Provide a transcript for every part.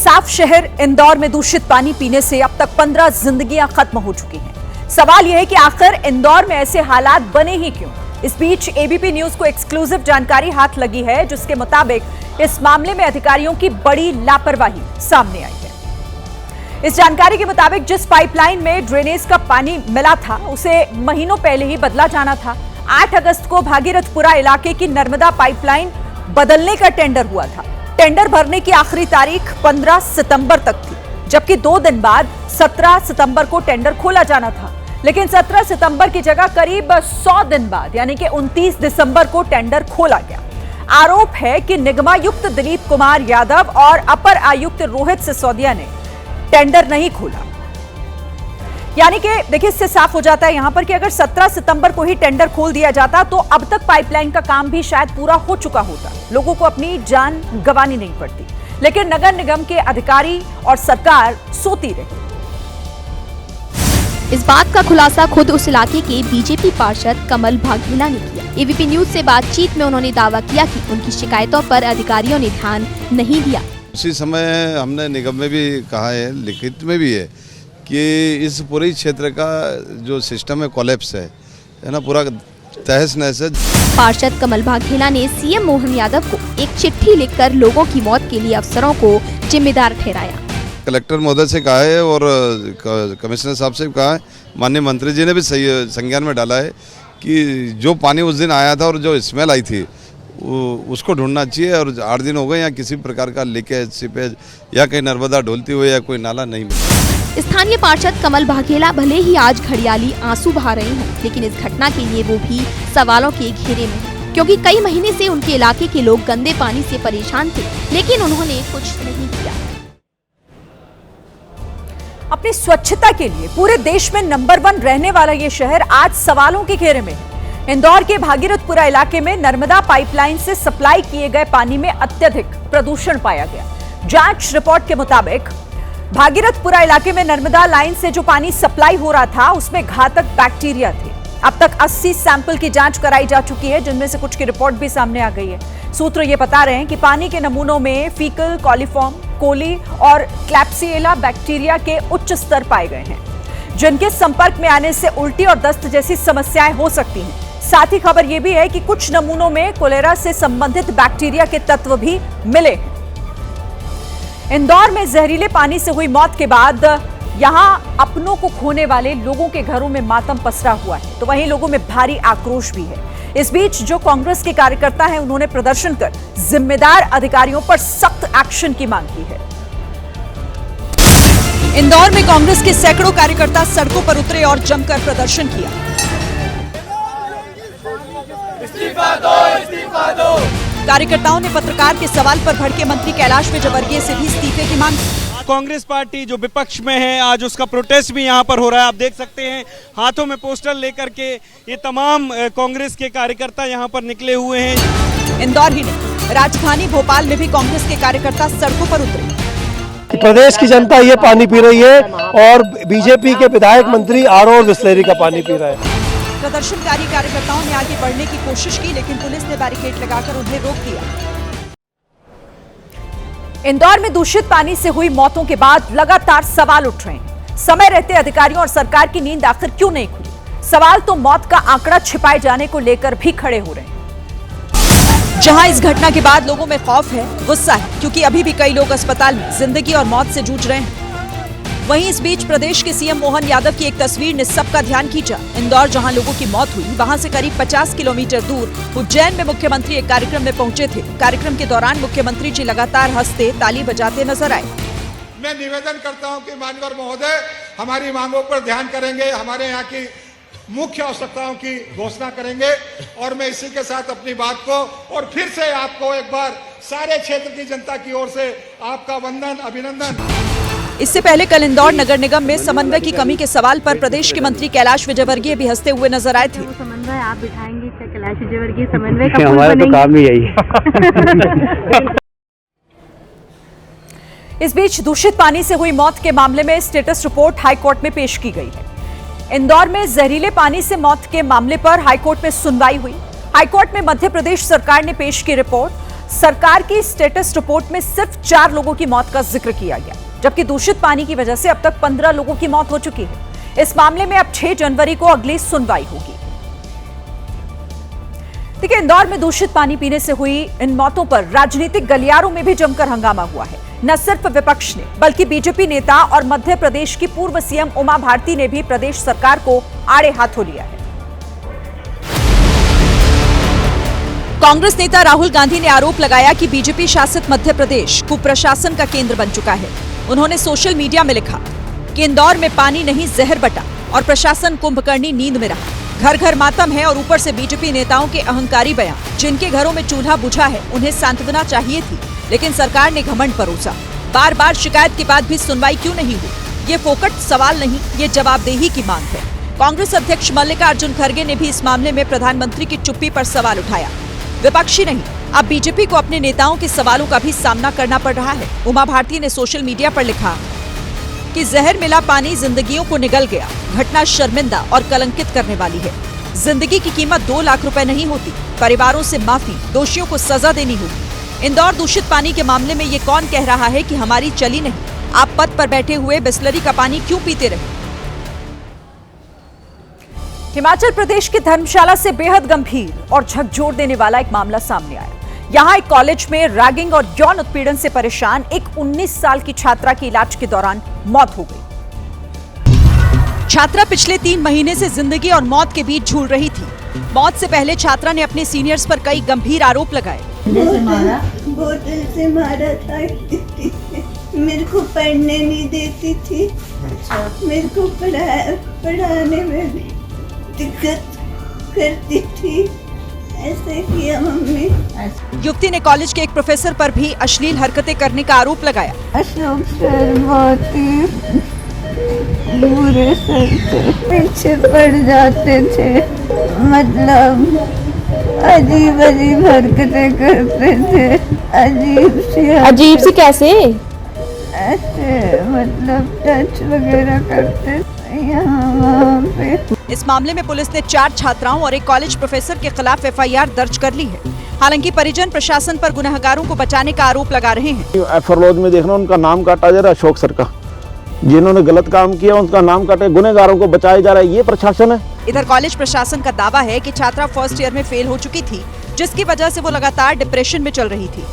साफ शहर इंदौर में दूषित पानी पीने से अब तक 15 जिंदगियां खत्म हो चुकी हैं। सवाल यह है कि आखिर इंदौर में ऐसे हालात बने ही क्यों। इस बीच एबीपी न्यूज को एक्सक्लूसिव जानकारी हाथ लगी है, जिसके मुताबिक इस मामले में अधिकारियों की बड़ी लापरवाही सामने आई है। इस जानकारी के मुताबिक जिस पाइपलाइन में ड्रेनेज का पानी मिला था उसे महीनों पहले ही बदला जाना था। 8 अगस्त को भागीरथपुरा इलाके की नर्मदा पाइपलाइन बदलने का टेंडर हुआ था। टेंडर भरने की आखिरी तारीख 15 सितंबर तक थी, जबकि 2 दिन बाद 17 सितंबर को टेंडर खोला जाना था। लेकिन 17 सितंबर की जगह करीब 100 दिन बाद यानी कि 29 दिसंबर को टेंडर खोला गया। आरोप है कि निगमायुक्त दिलीप कुमार यादव और अपर आयुक्त रोहित सिसोदिया ने टेंडर नहीं खोला। यानी कि देखिए, इससे साफ हो जाता है यहां पर कि अगर 17 सितंबर को ही टेंडर खोल दिया जाता तो अब तक पाइपलाइन का काम भी शायद पूरा हो चुका होता, लोगों को अपनी जान गंवानी नहीं पड़ती। लेकिन नगर निगम के अधिकारी और सरकार सोती रही। इस बात का खुलासा खुद उस इलाके के बीजेपी पार्षद कमल भागेला ने किया। एबीपी न्यूज से बातचीत में उन्होंने दावा किया कि उनकी शिकायतों पर अधिकारियों ने ध्यान नहीं दिया। उसी समय हमने निगम में भी कहा है, लिखित में भी है कि इस पूरे क्षेत्र का जो सिस्टम है कोलैप्स है ना, पूरा तहस नहस है। पार्षद कमल भागेला ने सीएम मोहन यादव को एक चिट्ठी लिखकर लोगों की मौत के लिए अफसरों को जिम्मेदार ठहराया। कलेक्टर महोदय से कहा है और कमिश्नर साहब से कहा है, माननीय मंत्री जी ने भी सही संज्ञान में डाला है कि जो पानी उस दिन आया था और जो स्मेल आई थी उसको ढूंढना चाहिए। और 8 दिन हो गए यहाँ किसी प्रकार का लीकेज, सीपेज या कहीं नर्मदा ढोलती हुई या कोई नाला नहीं मिला। स्थानीय पार्षद कमल भागेला भले ही आज घड़ियाली आंसू बहा रहे हों, लेकिन इस घटना के लिए वो भी सवालों के घेरे में हैं, क्योंकि कई महीने से उनके इलाके के लोग गंदे पानी से परेशान थे, लेकिन उन्होंने कुछ नहीं किया। अपनी स्वच्छता के लिए पूरे देश में नंबर 1 रहने वाला ये शहर आज सवालों के घेरे में है। इंदौर के भागीरथपुरा इलाके में नर्मदा पाइपलाइन से सप्लाई किए गए पानी में अत्यधिक प्रदूषण पाया गया। जांच रिपोर्ट के मुताबिक भागीरथपुरा इलाके में नर्मदा लाइन से जो पानी सप्लाई हो रहा था उसमें घातक बैक्टीरिया थे। अब तक 80 सैंपल की जांच कराई जा चुकी है, जिनमें से कुछ की रिपोर्ट भी सामने आ गई है। सूत्र ये बता रहे हैं कि पानी के नमूनों में फीकल कॉलीफॉर्म, कोली और क्लैप्सिएला बैक्टीरिया के उच्च स्तर पाए गए हैं, जिनके संपर्क में आने से उल्टी और दस्त जैसी समस्याएं हो सकती हैं। साथ ही खबर यह भी है कि कुछ नमूनों में कोलेरा से संबंधित बैक्टीरिया के तत्व भी मिले। इंदौर में जहरीले पानी से हुई मौत के बाद यहां अपनों को खोने वाले लोगों के घरों में मातम पसरा हुआ है, तो वहीं लोगों में भारी आक्रोश भी है। इस बीच जो कांग्रेस के कार्यकर्ता हैं, उन्होंने प्रदर्शन कर जिम्मेदार अधिकारियों पर सख्त एक्शन की मांग की है। इंदौर में कांग्रेस के सैकड़ों कार्यकर्ता सड़कों पर उतरे और जमकर प्रदर्शन किया। इस्तीफा दो, इस्तीफा दो। कार्यकर्ताओं ने पत्रकार के सवाल पर भड़के मंत्री कैलाश विजयवर्गीय से भी इस्तीफे की मांग की। कांग्रेस पार्टी जो विपक्ष में है, आज उसका प्रोटेस्ट भी यहां पर हो रहा है। आप देख सकते हैं हाथों में पोस्टर लेकर के ये तमाम कांग्रेस के कार्यकर्ता यहां पर निकले हुए हैं। इंदौर ही नहीं, राजधानी भोपाल में भी कांग्रेस के कार्यकर्ता सड़कों पर उतरे। प्रदेश की जनता ये पानी पी रही है और बीजेपी के विधायक मंत्री आरओ और बिस्लेरी का पानी पी रहा है। प्रदर्शनकारी कार्यकर्ताओं ने आगे बढ़ने की कोशिश की, लेकिन पुलिस ने बैरिकेड लगाकर उन्हें रोक दिया। इंदौर में दूषित पानी से हुई मौतों के बाद लगातार सवाल उठ रहे हैं। समय रहते अधिकारियों और सरकार की नींद आखिर क्यों नहीं खुली? सवाल तो मौत का आंकड़ा छिपाए जाने को लेकर भी खड़े हो रहे हैं। जहां इस घटना के बाद लोगों में खौफ है, गुस्सा है, क्योंकि अभी भी कई लोग अस्पताल में जिंदगी और मौत से जूझ रहे हैं। वहीं इस बीच प्रदेश के सीएम मोहन यादव की एक तस्वीर ने सबका ध्यान खींचा। इंदौर जहां लोगों की मौत हुई, वहां से करीब 50 किलोमीटर दूर उज्जैन में मुख्यमंत्री एक कार्यक्रम में पहुंचे थे। कार्यक्रम के दौरान मुख्यमंत्री जी लगातार हंसते, ताली बजाते नजर आए। मैं निवेदन करता हूं कि माननीय महोदय हमारी मांगों पर ध्यान करेंगे, हमारे यहाँ की मुख्य आवश्यकताओं की घोषणा करेंगे। और मैं इसी के साथ अपनी बात को और फिर से आपको एक बार सारे क्षेत्र की जनता की ओर से आपका वंदन, अभिनंदन। इससे पहले कल इंदौर नगर निगम में समन्वय की कमी के सवाल पर प्रदेश के मंत्री कैलाश विजयवर्गीय भी हंसते हुए नजर आए थे। समन्वय आप बिठाएंगे क्या? कैलाश विजयवर्गीय समन्वय का हमारा तो काम ही यही है। इस बीच दूषित पानी से हुई मौत के मामले में स्टेटस रिपोर्ट हाईकोर्ट में पेश की गई है। इंदौर में जहरीले पानी से मौत के मामले पर हाईकोर्ट में सुनवाई हुई। हाईकोर्ट में मध्य प्रदेश सरकार ने पेश की रिपोर्ट। सरकार की स्टेटस रिपोर्ट में सिर्फ 4 लोगों की मौत का जिक्र किया गया, जबकि दूषित पानी की वजह से अब तक 15 लोगों की मौत हो चुकी है। इस मामले में अब 6 जनवरी को अगली सुनवाई होगी। देखिए, इंदौर में दूषित पानी पीने से हुई इन मौतों पर राजनीतिक गलियारों में भी जमकर हंगामा हुआ है। न सिर्फ विपक्ष ने, बल्कि बीजेपी नेता और मध्य प्रदेश की पूर्व सीएम उमा भारती ने भी प्रदेश सरकार को आड़े हाथों लिया है। कांग्रेस नेता राहुल गांधी ने आरोप लगाया कि बीजेपी शासित मध्य प्रदेश कुप्रशासन का केंद्र बन चुका है। उन्होंने सोशल मीडिया में लिखा कि इंदौर में पानी नहीं जहर बटा और प्रशासन कुंभकर्णी नींद में रहा। घर घर मातम है और ऊपर से बीजेपी नेताओं के अहंकारी बयान। जिनके घरों में चूल्हा बुझा है उन्हें सांत्वना चाहिए थी, लेकिन सरकार ने घमंड परोसा। बार बार शिकायत के बाद भी सुनवाई क्यों नहीं हुई? ये फोकट सवाल नहीं, ये जवाबदेही की मांग है। कांग्रेस अध्यक्ष मल्लिकार्जुन खड़गे ने भी इस मामले में प्रधानमंत्री की चुप्पी पर सवाल उठाया। विपक्षी नहीं, अब बीजेपी को अपने नेताओं के सवालों का भी सामना करना पड़ रहा है। उमा भारती ने सोशल मीडिया पर लिखा कि जहर मिला पानी जिंदगियों को निगल गया। घटना शर्मिंदा और कलंकित करने वाली है। जिंदगी की कीमत 2 लाख रुपए नहीं होती। परिवारों से माफी, दोषियों को सजा देनी होगी। इंदौर दूषित पानी के मामले में ये कौन कह रहा है कि हमारी चली नहीं? आप पद पर बैठे हुए बिस्लरी का पानी क्यों पीते रहे? हिमाचल प्रदेश की धर्मशाला से बेहद गंभीर और झकझोर देने वाला एक मामला सामने आया। यहां एक कॉलेज में रैगिंग और यौन उत्पीड़न से परेशान एक 19 साल की छात्रा की इलाज के दौरान मौत हो गई। छात्रा पिछले 3 महीने से जिंदगी और मौत के बीच झूल रही थी। मौत से पहले छात्रा ने अपने सीनियर्स पर कई गंभीर आरोप लगाए। बोतल से मारा था, मेरे को पढ़ने नहीं देती थी, मेरे को पढ़ाने में भी दिक्कत करती थी, ऐसे किया मम्मी। युवती ने कॉलेज के एक प्रोफेसर पर भी अश्लील हरकतें करने का आरोप लगाया। अशोक सर बहुत ही बुरे सर थे, पीछे पड़ जाते थे, मतलब अजीब अजीब हरकतें करते थे। अजीब सी कैसे? ऐसे मतलब टच वगैरह करते यहाँ वहाँ पे। इस मामले में पुलिस ने 4 छात्राओं और एक कॉलेज प्रोफेसर के खिलाफ FIR दर्ज कर ली है। हालांकि परिजन प्रशासन पर गुनहगारों को बचाने का आरोप लगा रहे हैं। एफरोज में देखना, उनका नाम काटा जा रहा है, अशोक सर का। जिन्होंने गलत काम किया उनका नाम काटे, गुनहगारों को बचाया जा रहा है, ये प्रशासन है। इधर कॉलेज प्रशासन का दावा है कि छात्रा फर्स्ट ईयर में फेल हो चुकी थी, जिसकी वजह से वो लगातार डिप्रेशन में चल रही थी।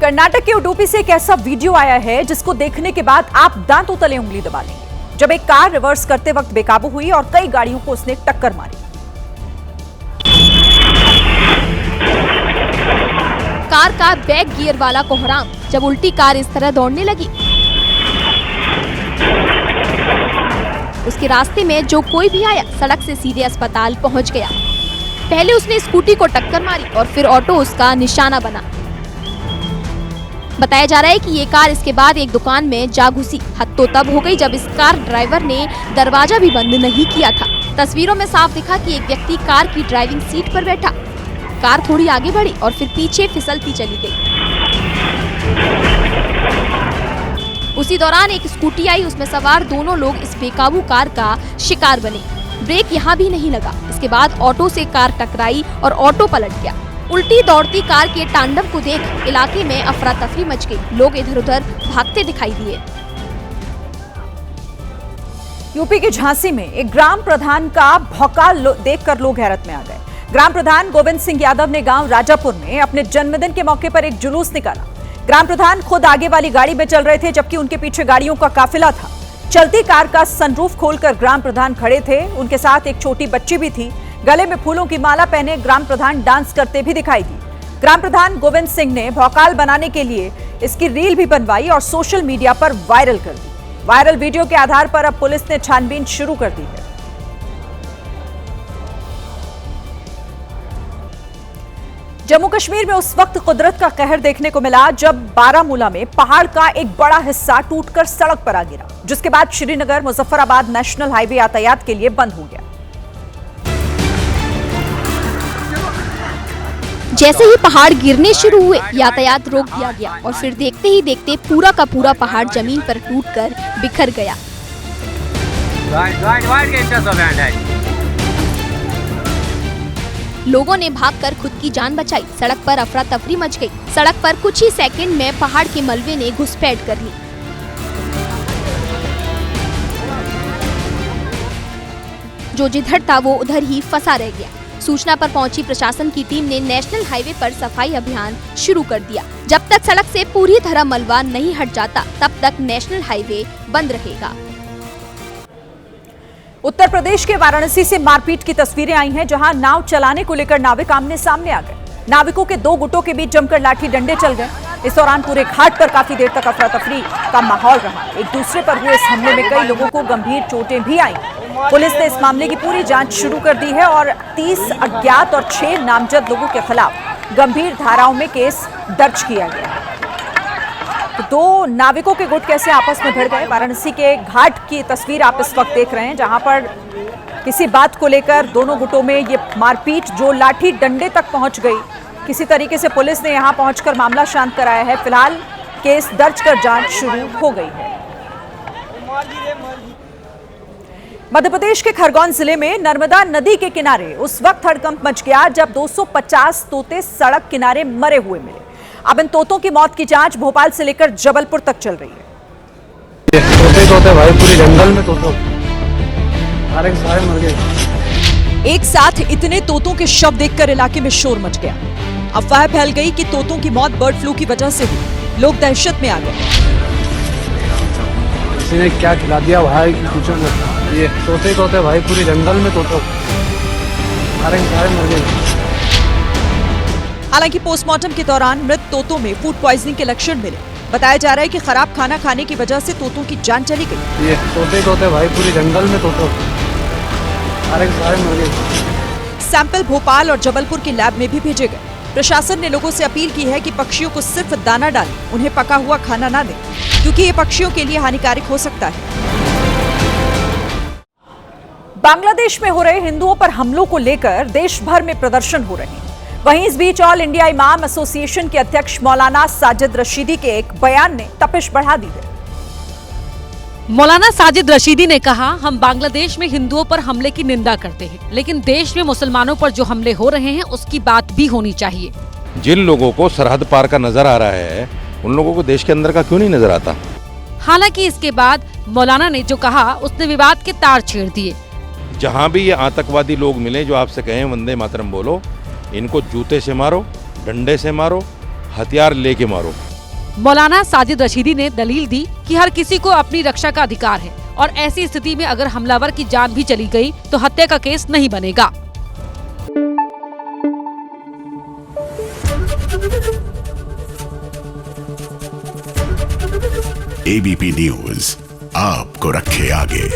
कर्नाटक के उडुपी से एक ऐसा वीडियो आया है जिसको देखने के बाद आप दांतों तले उंगली दबा लेंगे, जब एक कार रिवर्स करते वक्त बेकाबू हुई और कई गाड़ियों को उसने टक्कर मारी। कार का बैक गियर वाला कोहराम, जब उल्टी कार इस तरह दौड़ने लगी। उसके रास्ते में जो कोई भी आया सड़क से सीधे अस्पताल पहुंच गया। पहले उसने स्कूटी को टक्कर मारी और फिर ऑटो उसका निशाना बना। बताया जा रहा है कि ये कार इसके बाद एक दुकान में जा घुसी। हद तो तब हो गई जब इस कार ड्राइवर ने दरवाजा भी बंद नहीं किया था। तस्वीरों में साफ दिखा कि एक व्यक्ति कार की ड्राइविंग सीट पर बैठा। कार थोड़ी आगे बढ़ी और फिर पीछे फिसलती चली गई। उसी दौरान एक स्कूटी आई, उसमें सवार दोनों लोग इस बेकाबू कार का शिकार बने। ब्रेक यहाँ भी नहीं लगा। इसके बाद ऑटो से कार टकराई और ऑटो पलट गया। उल्टी दौड़ती कार के तांडव को देख इलाके में अफरा तफरी मच गई। लोग इधर उधर भागते दिखाई दिए। यूपी के झांसी में एक ग्राम प्रधान का भौकाल देखकर लोग हैरत में आ गए। ग्राम प्रधान गोविंद सिंह यादव ने गांव राजापुर में अपने जन्मदिन के मौके पर एक जुलूस निकाला। ग्राम प्रधान खुद आगे वाली गाड़ी में चल रहे थे, जबकि उनके पीछे गाड़ियों का काफिला था। चलती कार का सनरूफ खोलकर ग्राम प्रधान खड़े थे। उनके साथ एक छोटी बच्ची भी थी। गले में फूलों की माला पहने ग्राम प्रधान डांस करते भी दिखाई दी। ग्राम प्रधान गोविंद सिंह ने भौकाल बनाने के लिए इसकी रील भी बनवाई और सोशल मीडिया पर वायरल कर दी। वायरल वीडियो के आधार पर अब पुलिस ने छानबीन शुरू कर दी है। जम्मू कश्मीर में उस वक्त कुदरत का कहर देखने को मिला जब बारामूला में पहाड़ का एक बड़ा हिस्सा टूटकर सड़क पर आ गिरा, जिसके बाद श्रीनगर मुजफ्फराबाद नेशनल हाईवे यातायात के लिए बंद हो गया। जैसे ही पहाड़ गिरने शुरू हुए, यातायात रोक दिया गया और फिर देखते ही देखते पूरा का पूरा पहाड़ जमीन पर टूटकर बिखर गया। लोगों ने भागकर खुद की जान बचाई। सड़क पर अफरा तफरी मच गई। सड़क पर कुछ ही सेकंड में पहाड़ के मलबे ने घुसपैठ कर ली। जो जिधर था वो उधर ही फंसा रह गया। सूचना पर पहुंची प्रशासन की टीम ने नेशनल हाईवे पर सफाई अभियान शुरू कर दिया। जब तक सड़क से पूरी तरह मलबा नहीं हट जाता तब तक नेशनल हाईवे बंद रहेगा। उत्तर प्रदेश के वाराणसी से मारपीट की तस्वीरें आई हैं, जहां नाव चलाने को लेकर नाविक आमने सामने आ गए। नाविकों के दो गुटों के बीच जमकर लाठी डंडे चल गए। इस दौरान पूरे घाट पर काफी देर तक अफरा तफरी का माहौल रहा। एक दूसरे पर हुए इस हमले में कई लोगों को गंभीर चोटें भी आईं। पुलिस ने इस मामले की पूरी जांच शुरू कर दी है और 30 अज्ञात और 6 नामजद लोगों के खिलाफ गंभीर धाराओं में केस दर्ज किया गया है। तो दो नाविकों के गुट कैसे आपस में भिड़ गए, वाराणसी के घाट की तस्वीर आप इस वक्त देख रहे हैं, जहां पर किसी बात को लेकर दोनों गुटों में ये मारपीट जो लाठी डंडे तक पहुंच गई। किसी तरीके से पुलिस ने यहां पहुंचकर मामला शांत कराया है। फिलहाल केस दर्ज कर जांच शुरू हो गई है। मध्य प्रदेश के खरगोन जिले में नर्मदा नदी के किनारे उस वक्त हड़कंप मच गया जब 250 तोते सड़क किनारे मरे हुए मिले। अब इन तोतों की मौत की जांच भोपाल से लेकर जबलपुर तक चल रही है। तोते भाई पूरी जंगल में तोते सारे मर गए। एक साथ इतने तोतों के शव देखकर इलाके में शोर मच गया। अफवाह फैल गई कि तोतों की मौत बर्ड फ्लू की वजह से हुई। लोग दहशत में आ गए। किसी ने क्या खिला दिया भाई पूछो मत। ये तोते भाई पूरी जंगल में तोते सारे मर गए। हालांकि पोस्टमार्टम के दौरान मृत तोतों में फूड पॉइजनिंग के लक्षण मिले। बताया जा रहा है कि खराब खाना खाने की वजह से तोतों की जान चली गई। ये तोते भाई पूरी जंगल में तोते सारे मर गए। सैंपल भोपाल और जबलपुर की लैब में भी भेजे गए। प्रशासन ने लोगों से अपील की है कि पक्षियों को सिर्फ दाना डालें, उन्हें पका हुआ खाना ना दें, क्योंकि ये पक्षियों के लिए हानिकारक हो सकता है। बांग्लादेश में हो रहे हिंदुओं पर हमलों को लेकर देश भर में प्रदर्शन हो रहे हैं। वहीं इस बीच ऑल इंडिया इमाम एसोसिएशन के अध्यक्ष मौलाना साजिद रशीदी के एक बयान ने तपिश बढ़ा दी है। मौलाना साजिद रशीदी ने कहा, हम बांग्लादेश में हिंदुओं पर हमले की निंदा करते हैं, लेकिन देश में मुसलमानों पर जो हमले हो रहे हैं उसकी बात भी होनी चाहिए। जिन लोगों को सरहद पार का नजर आ रहा है उन लोगों को देश के अंदर का क्यों नहीं नजर आता। हालांकि इसके बाद मौलाना ने जो कहा उसने विवाद के तार छेड़ दिए। जहाँ भी ये आतंकवादी लोग मिले जो आपसे कहें वंदे मातरम बोलो, इनको जूते से मारो, डंडे से मारो, हथियार लेके मारो। मौलाना साजिद रशीदी ने दलील दी कि हर किसी को अपनी रक्षा का अधिकार है और ऐसी स्थिति में अगर हमलावर की जान भी चली गई तो हत्या का केस नहीं बनेगा। एबीपी न्यूज़ आपको रखे आगे।